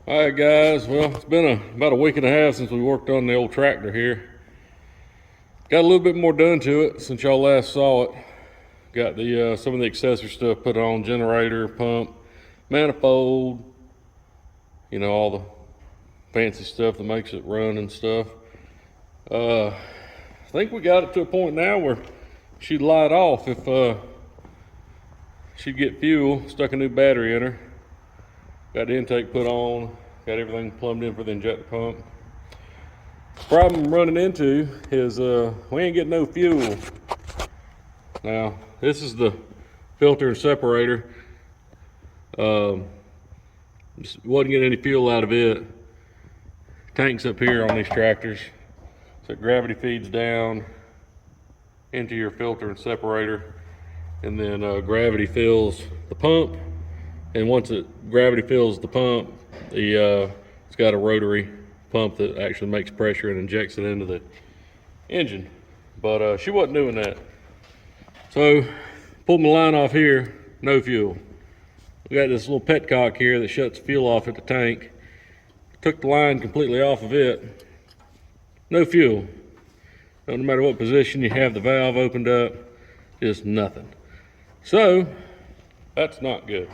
All right, guys. Well, it's been about a week and a half since we worked on the old tractor here. Got a little bit more done to it since y'all last saw it. Got the some of the accessory stuff put on: generator, pump, manifold. You know, all the fancy stuff that makes it run and stuff. I think we got it to a point now where she'd light off if she'd get fuel. Stuck a new battery in her. Got the intake put on, got everything plumbed in for the injector pump. Problem I'm running into is we ain't getting no fuel. Now, this is the filter and separator. Just wasn't getting any fuel out of it. Tanks up here on these tractors. So gravity feeds down into your filter and separator, and then gravity fills the pump. And once gravity fills the pump, it's got a rotary pump that actually makes pressure and injects it into the engine. But she wasn't doing that. So pulled my line off here, no fuel. We got this little petcock here that shuts fuel off at the tank. Took the line completely off of it, no fuel. No matter what position you have the valve opened up, just nothing. So that's not good.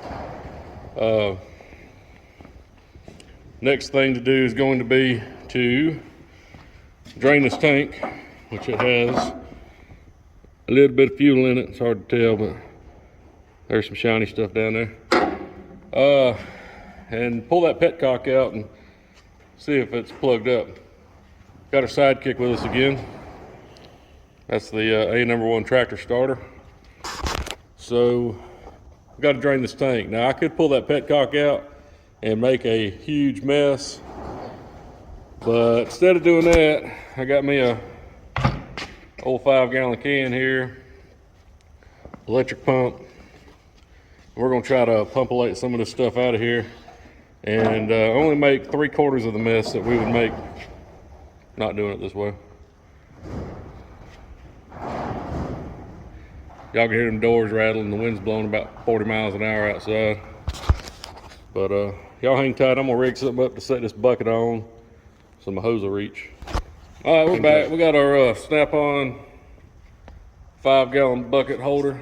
Next thing to do is going to be to drain this tank, which it has a little bit of fuel in it. It's hard to tell, but there's some shiny stuff down there. And pull that petcock out and see if it's plugged up. Got our sidekick with us again. That's the A#1 tractor starter. So I've got to drain this tank. Now I could pull that petcock out and make a huge mess, but instead of doing that, I got me a old 5-gallon can here, electric pump. We're gonna try to pumpulate some of this stuff out of here and only make 3/4 of the mess that we would make not doing it this way. Y'all can hear them doors rattling, the wind's blowing about 40 miles an hour outside. But y'all hang tight, I'm gonna rig something up to set this bucket on so my hose will reach. All right, we're back. We got our snap-on 5-gallon bucket holder,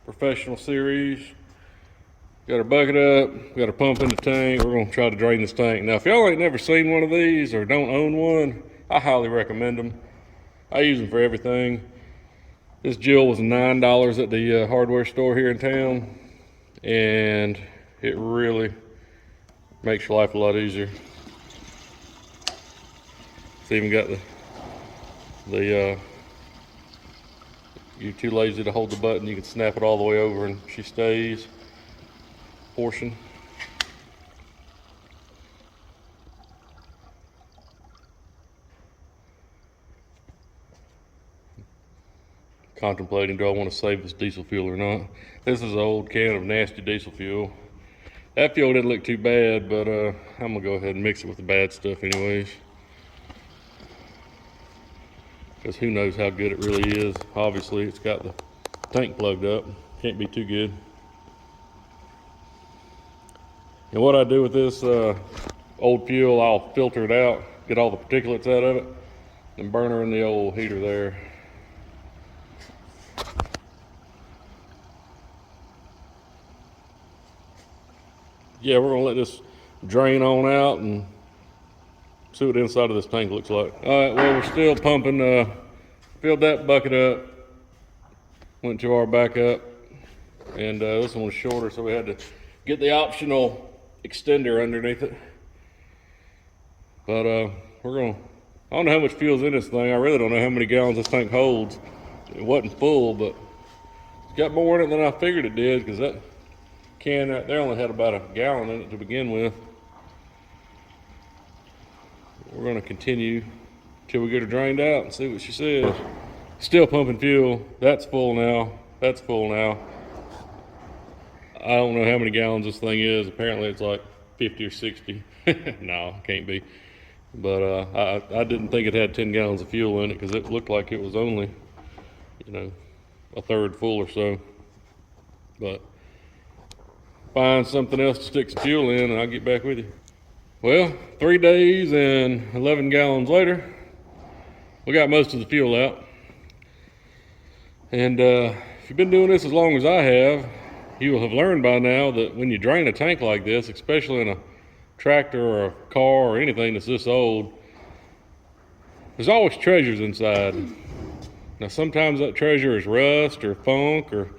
professional series. Got our bucket up, got our pump in the tank. We're gonna try to drain this tank. Now, if y'all ain't never seen one of these or don't own one, I highly recommend them. I use them for everything. This Jill was $9 at the hardware store here in town, and it really makes your life a lot easier. It's even got you're too lazy to hold the button, you can snap it all the way over and she stays portion. Contemplating, do I want to save this diesel fuel or not? This is an old can of nasty diesel fuel. That fuel didn't look too bad, but I'm gonna go ahead and mix it with the bad stuff anyways. Because who knows how good it really is. Obviously, it's got the tank plugged up. Can't be too good. And what I do with this old fuel, I'll filter it out, get all the particulates out of it, and burn her in the old heater there. Yeah, we're gonna let this drain on out and see what the inside of this tank looks like. All right, well, we're still pumping, filled that bucket up, went to our backup, and this one was shorter, so we had to get the optional extender underneath it. But I don't know how much fuel's in this thing. I really don't know how many gallons this tank holds. It wasn't full, but it's got more in it than I figured it did, because that can right there only had about a gallon in it to begin with. We're going to continue till we get her drained out and see what she says. Still pumping fuel. That's full now. That's full now. I don't know how many gallons this thing is. Apparently it's like 50 or 60. No, can't be. But I didn't think it had 10 gallons of fuel in it, because it looked like it was only, you know, a third full or so. But find something else to stick some fuel in, and I'll get back with you. Well, 3 days and 11 gallons later, we got most of the fuel out. And if you've been doing this as long as I have, you will have learned by now that when you drain a tank like this, especially in a tractor or a car or anything that's this old, there's always treasures inside. Now sometimes that treasure is rust or funk or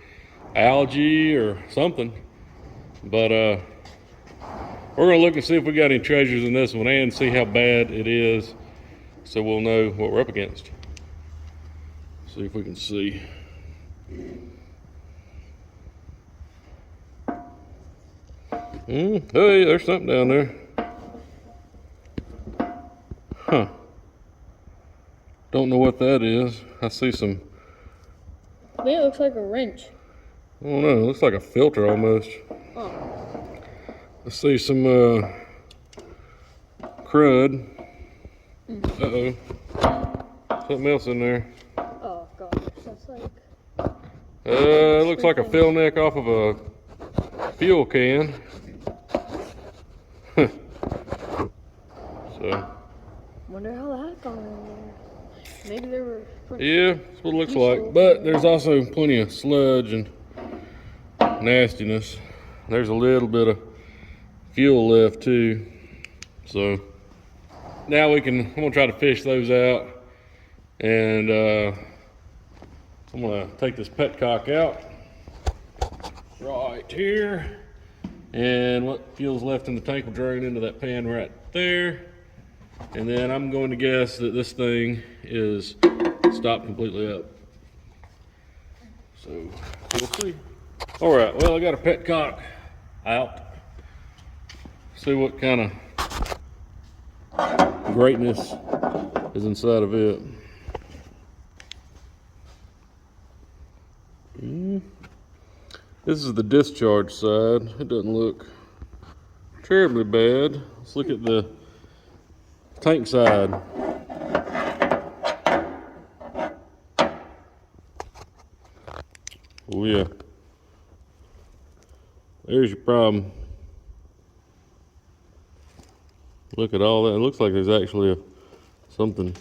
algae or something, but we're gonna look and see if we got any treasures in this one and see how bad it is, so we'll know what we're up against. See if we can see. Hey, there's something down there. Huh. Don't know what that is. I see some. I think it looks like a wrench. I don't know. It looks like a filter almost. Oh. I see some crud. Uh-oh. Something else in there. Oh gosh, that's like. It looks like a fill neck off of a fuel can. So. Wonder how that got in there. Maybe they were. Yeah, that's what it looks like. But there's also plenty of sludge and nastiness. There's a little bit of fuel left too. So now I'm gonna try to fish those out. And I'm gonna take this petcock out right here. And what fuel's left in the tank will drain into that pan right there. And then I'm going to guess that this thing is stopped completely up. So we'll see. All right, well, I got a petcock out. See what kind of greatness is inside of it. This is the discharge side. It doesn't look terribly bad. Let's look at the tank side. Oh yeah. There's your problem. Look at all that. It looks like there's actually something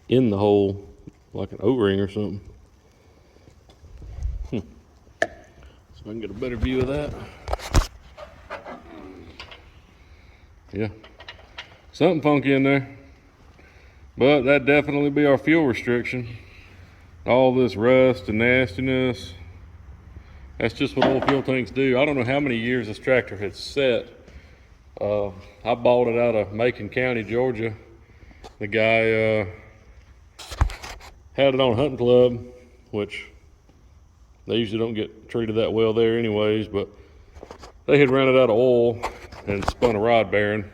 in the hole, like an O-ring or something. See if I can get a better view of that. Yeah. Something funky in there, but that'd definitely be our fuel restriction. All this rust and nastiness, that's just what old fuel tanks do. I don't know how many years this tractor had set. I bought it out of Macon County, Georgia. The guy had it on Hunting Club, which they usually don't get treated that well there anyways, but they had ran it out of oil and spun a rod bearing.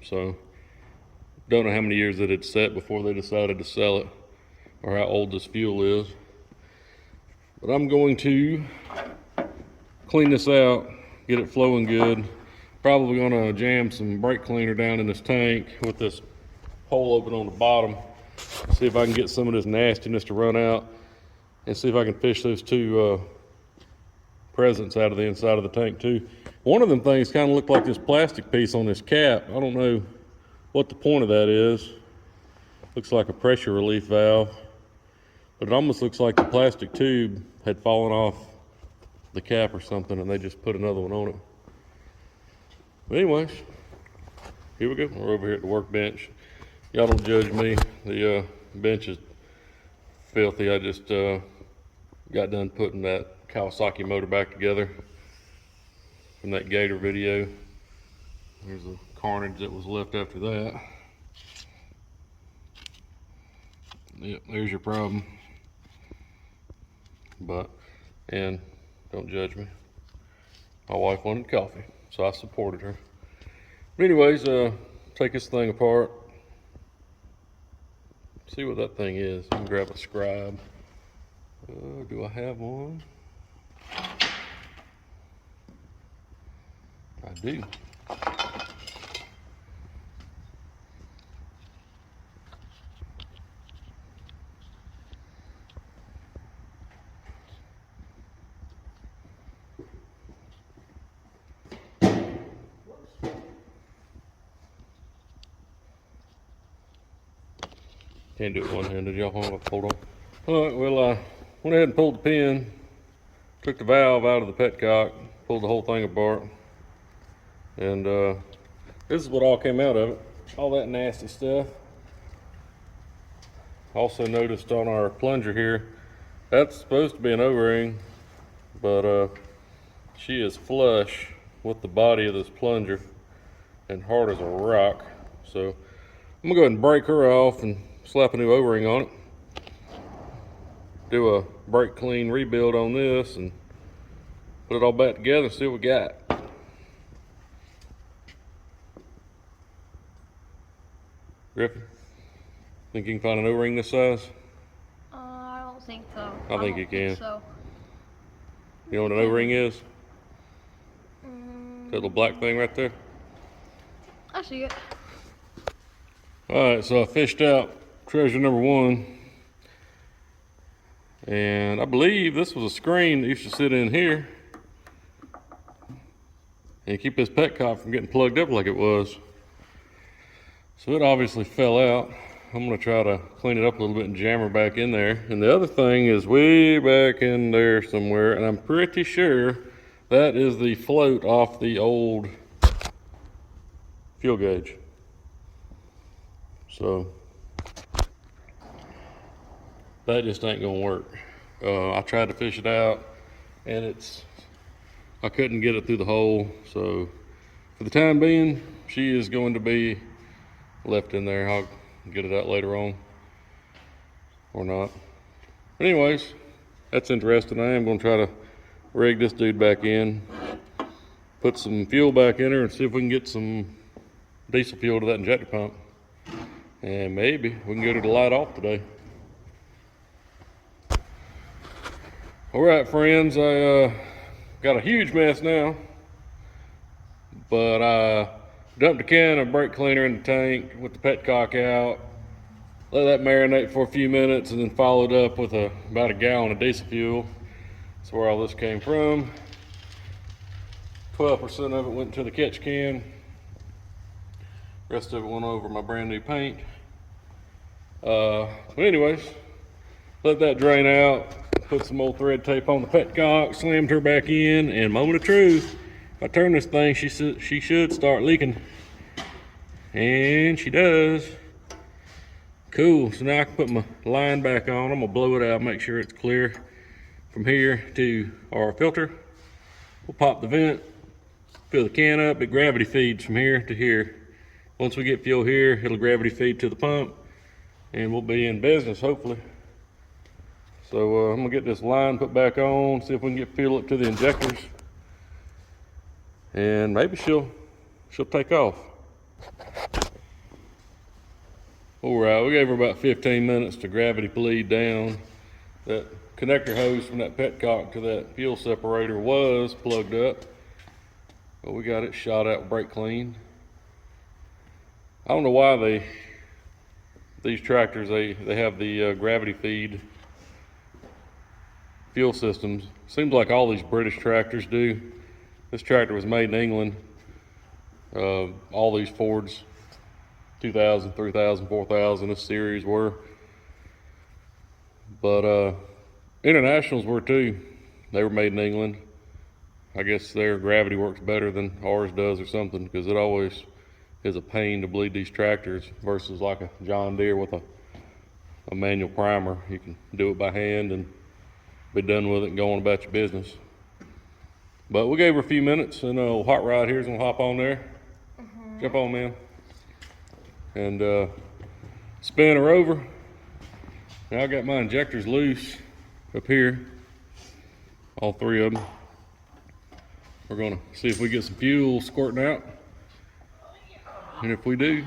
So, don't know how many years it had set before they decided to sell it, or how old this fuel is. But I'm going to clean this out, get it flowing good. Probably gonna jam some brake cleaner down in this tank with this hole open on the bottom. See if I can get some of this nastiness to run out, and see if I can fish those two presents out of the inside of the tank too. One of them things kind of looked like this plastic piece on this cap. I don't know what the point of that is. Looks like a pressure relief valve, but it almost looks like the plastic tube had fallen off the cap or something, and they just put another one on it. But anyways, here we go. We're over here at the workbench. Y'all don't judge me. The bench is filthy. I just got done putting that Kawasaki motor back together from that Gator video. There's the carnage that was left after that. Yep, there's your problem. And don't judge me. My wife wanted coffee, so I supported her. But anyways, take this thing apart. See what that thing is. You can grab a scribe. Do I have one? I do. Can't do it one-handed, y'all. Hold on. All right, well, I went ahead and pulled the pin, took the valve out of the petcock, pulled the whole thing apart, and this is what all came out of it. All that nasty stuff. Also noticed on our plunger here, that's supposed to be an O-ring, but she is flush with the body of this plunger and hard as a rock. So I'm gonna go ahead and break her off and slap a new O-ring on it. Do a brake clean rebuild on this and put it all back together and see what we got. Griffin, think you can find an O-ring this size? I don't think so. I think you can. So. You know what an O-ring is? That little black thing right there? I see it. Alright, so I fished out treasure number 1. And I believe this was a screen that used to sit in here and keep this petcock from getting plugged up like it was. So it obviously fell out. I'm gonna try to clean it up a little bit and jam her back in there. And the other thing is way back in there somewhere, and I'm pretty sure that is the float off the old fuel gauge. So that just ain't gonna work. I tried to fish it out and I couldn't get it through the hole. So for the time being, she is going to be left in there. I'll get it out later on or not. But anyways, that's interesting. I am gonna try to rig this dude back in, put some fuel back in her and see if we can get some diesel fuel to that injector pump. And maybe we can get her to light off today. All right, friends, I got a huge mess now, but I dumped a can of brake cleaner in the tank with the petcock out, let that marinate for a few minutes, and then followed up with about a gallon of diesel fuel. That's where all this came from. 12% of it went to the catch can. Rest of it went over my brand new paint. But anyways, let that drain out. Put some old thread tape on the petcock, slammed her back in, and moment of truth, if I turn this thing, she should start leaking. And she does. Cool, so now I can put my line back on. I'm gonna blow it out, make sure it's clear from here to our filter. We'll pop the vent, fill the can up, it gravity feeds from here to here. Once we get fuel here, it'll gravity feed to the pump, and we'll be in business, hopefully. So I'm gonna get this line put back on, see if we can get fuel up to the injectors, and maybe she'll take off. All right, we gave her about 15 minutes to gravity bleed down. That connector hose from that petcock to that fuel separator was plugged up, but we got it shot out with brake clean. I don't know why these tractors, they have the gravity feed fuel systems. Seems like all these British tractors do. This tractor was made in England. All these Fords, 2000, 3000, 4000, this series were. But Internationals were too. They were made in England. I guess their gravity works better than ours does or something, because it always is a pain to bleed these tractors versus like a John Deere with a manual primer. You can do it by hand and be done with it and go on about your business. But we gave her a few minutes, and Hot Rod here's gonna hop on there. Jump on, man. And spin her over. Now I got my injectors loose up here, all 3 of them. We're gonna see if we get some fuel squirting out. And if we do,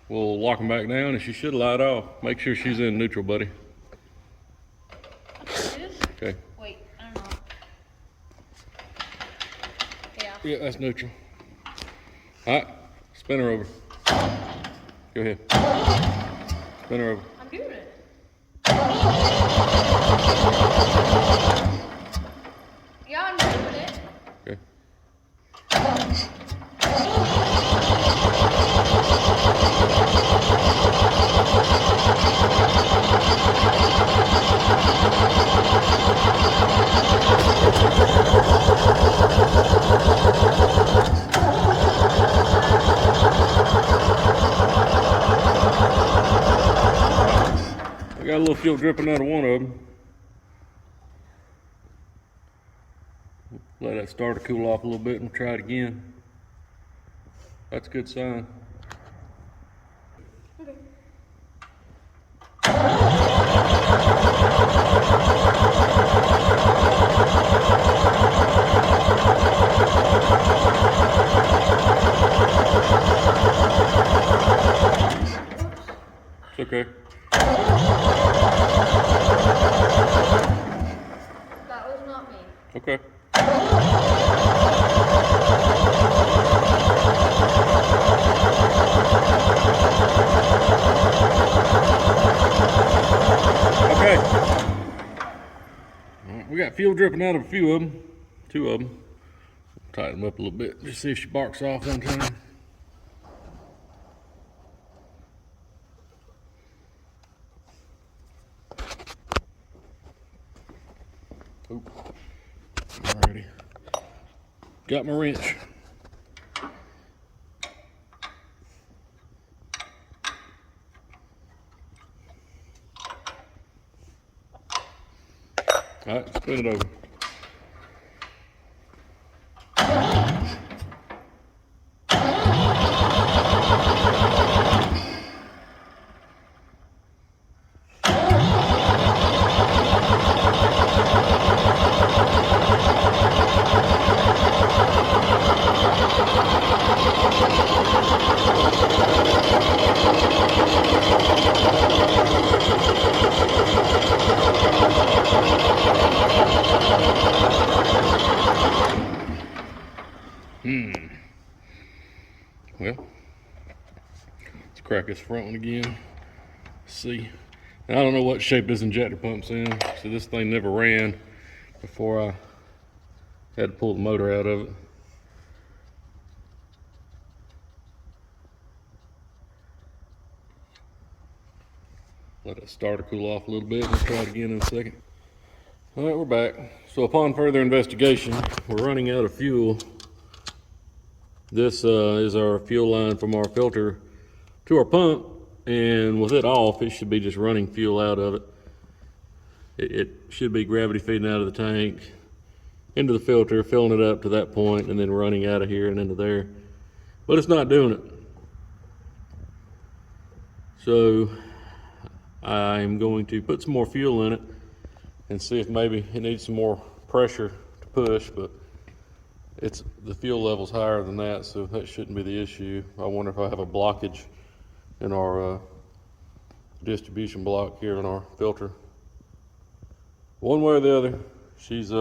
we'll lock them back down and she should light off. Make sure she's in neutral, buddy. Okay. Wait, I don't know. Yeah. Yeah, that's neutral. All right, spin her over. Go ahead. Spin her over. I'm doing it. Yeah, I'm doing it. Okay. a little fuel dripping out of one of them. Let that starter cool off a little bit and we'll try it again. That's a good sign. Okay. It's okay. That was not me. Okay. Okay. All right, we got fuel dripping out of a few of them. Two of them. Tighten them up a little bit. Just see if she barks off one time. Oop. Alrighty. Got my wrench. Alright, spin it over. Well, let's crack this front one again. See. And I don't know what shape this injector pump's in, so this thing never ran before I had to pull the motor out of it. Let it starter cool off a little bit and we'll try it again in a second. All right, we're back. So upon further investigation, we're running out of fuel. This is our fuel line from our filter to our pump, and with it off, it should be just running fuel out of it. It should be gravity feeding out of the tank into the filter, filling it up to that point, and then running out of here and into there. But it's not doing it. So I'm going to put some more fuel in it and see if maybe it needs some more pressure to push, but the fuel level's higher than that, so that shouldn't be the issue. I wonder if I have a blockage in our distribution block here in our filter. One way or the other, she's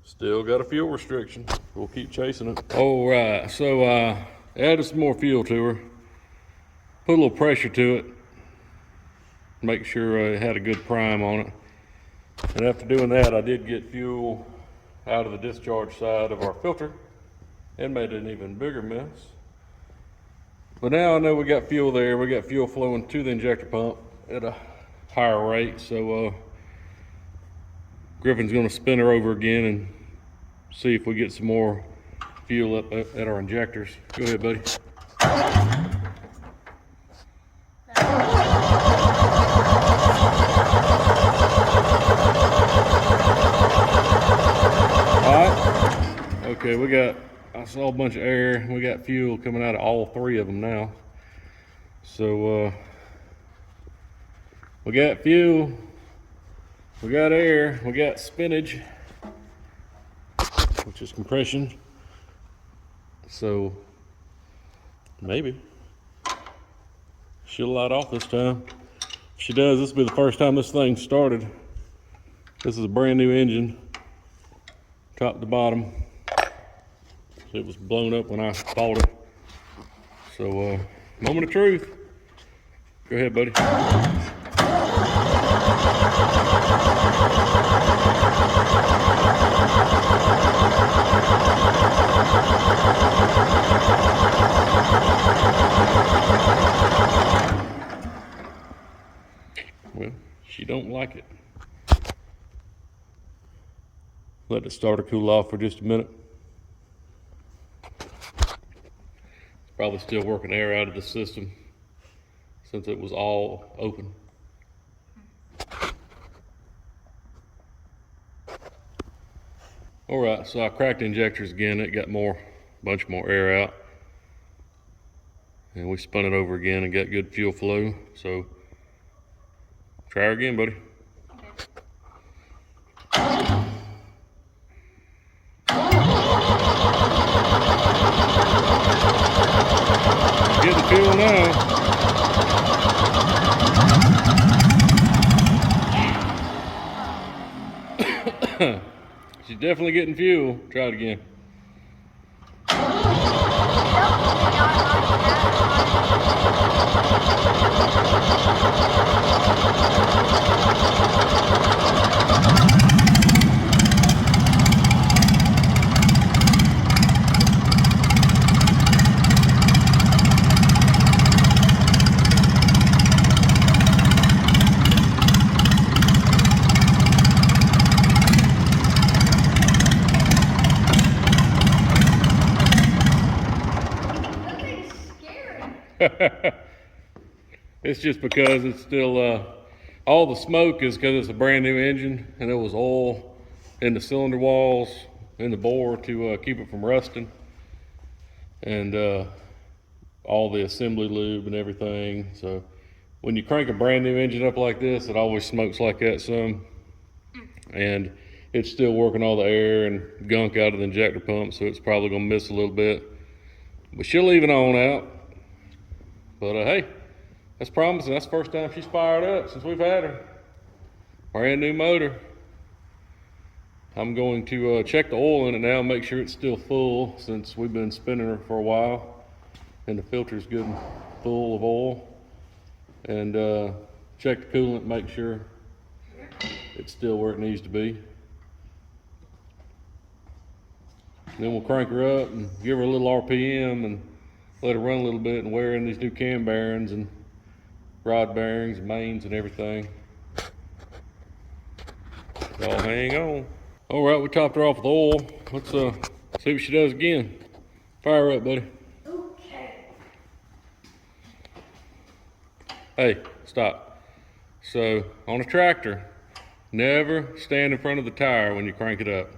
still got a fuel restriction. We'll keep chasing it. All right, so added some more fuel to her, put a little pressure to it, make sure it had a good prime on it. And after doing that, I did get fuel out of the discharge side of our filter and made an even bigger mess. But now I know we got fuel there. We got fuel flowing to the injector pump at a higher rate. So Griffin's gonna spin her over again and see if we get some more fuel up at our injectors. Go ahead, buddy. Okay, I saw a bunch of air. We got fuel coming out of all three of them now. So, we got fuel, we got air, we got spinach, which is compression. So, maybe she'll light off this time. If she does, this will be the first time this thing started. This is a brand new engine, top to bottom. It was blown up when I bought it. So, moment of truth. Go ahead, buddy. Well, she don't like it. Let the starter cool off for just a minute. Probably still working air out of the system since it was all open. All right, so I cracked the injectors again. It got bunch more air out. And we spun it over again and got good fuel flow. So try her again, buddy. Get the fuel now. She's definitely getting fuel. Try it again. It's just because it's still, all the smoke is because it's a brand new engine and there was oil in the cylinder walls, in the bore to keep it from rusting. And all the assembly lube and everything. So when you crank a brand new engine up like this, it always smokes like that some. And it's still working all the air and gunk out of the injector pump, so it's probably gonna miss a little bit. But she'll leave it on out. But hey, that's promising. That's the first time she's fired up since we've had her. Brand new motor. I'm going to check the oil in it now, make sure it's still full since we've been spinning her for a while. And the filter's good and full of oil. And check the coolant, make sure it's still where it needs to be. Then we'll crank her up and give her a little RPM and let her run a little bit and wear in these new cam bearings and rod bearings and mains and everything. Y'all hang on. All right, we topped her off with oil. Let's see what she does again. Fire her up, buddy. Okay. Hey, stop. So on a tractor, never stand in front of the tire when you crank it up.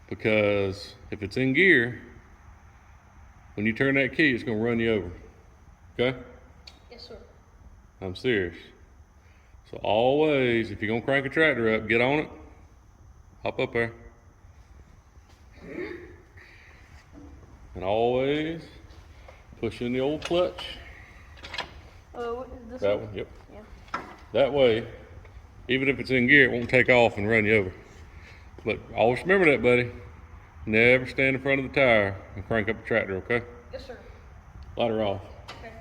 Because if it's in gear, when you turn that key, it's gonna run you over. Okay? Yes, sir. I'm serious. So always, if you're gonna crank a tractor up, get on it, hop up there. And always push in the old clutch. Oh, this That one? one, yep. Yeah. That way, even if it's in gear, it won't take off and run you over. But always remember that, buddy. Never stand in front of the tire and crank up a tractor, okay? Yes, sir. Light her off. Okay.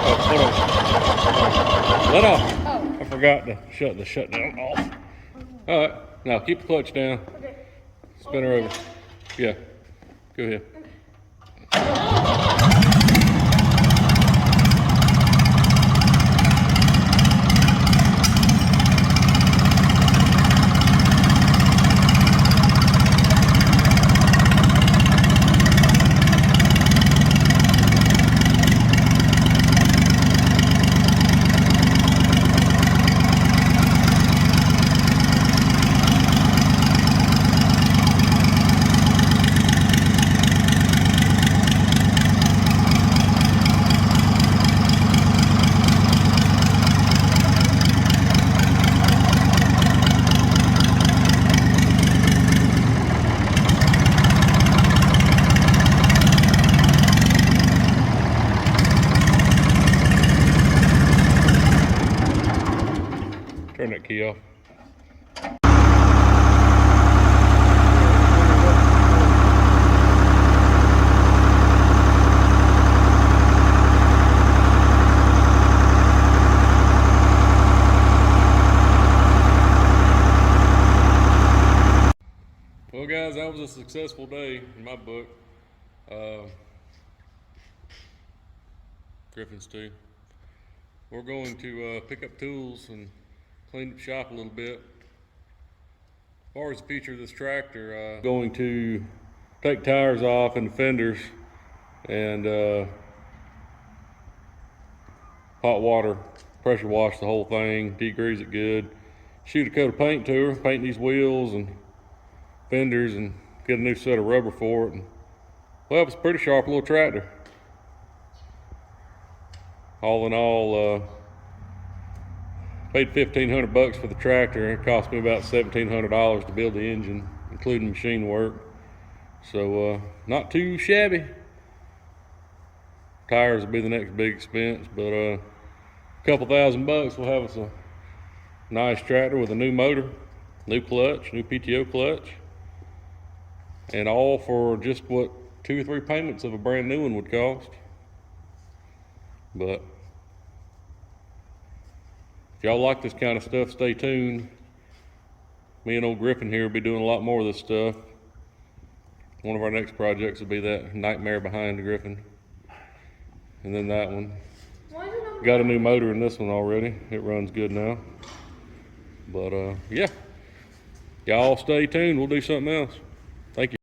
Oh, hold on. Let off. Oh. I forgot to shut the shutdown off. All right, now keep the clutch down. Okay. Spin her over. Yeah, go ahead. Turn that key off. Well guys, that was a successful day in my book. Griffin's too. We're going to pick up tools and clean up shop a little bit. As far as the feature of this tractor, going to take tires off and fenders and hot water, pressure wash the whole thing, degrease it good, shoot a coat of paint to her, paint these wheels and fenders, and get a new set of rubber for it. And, well, it's a pretty sharp little tractor. All in all, paid $1,500 for the tractor. It cost me about $1,700 to build the engine, including machine work. So not too shabby. Tires will be the next big expense, but a couple $1,000 will have us a nice tractor with a new motor, new clutch, new PTO clutch, and all for just what 2 or 3 payments of a brand new one would cost. But if y'all like this kind of stuff, stay tuned. Me and old Griffin here will be doing a lot more of this stuff. One of our next projects will be that nightmare behind the Griffin. And then that one. Got a new motor in this one already. It runs good now. But yeah, y'all stay tuned. We'll do something else. Thank you.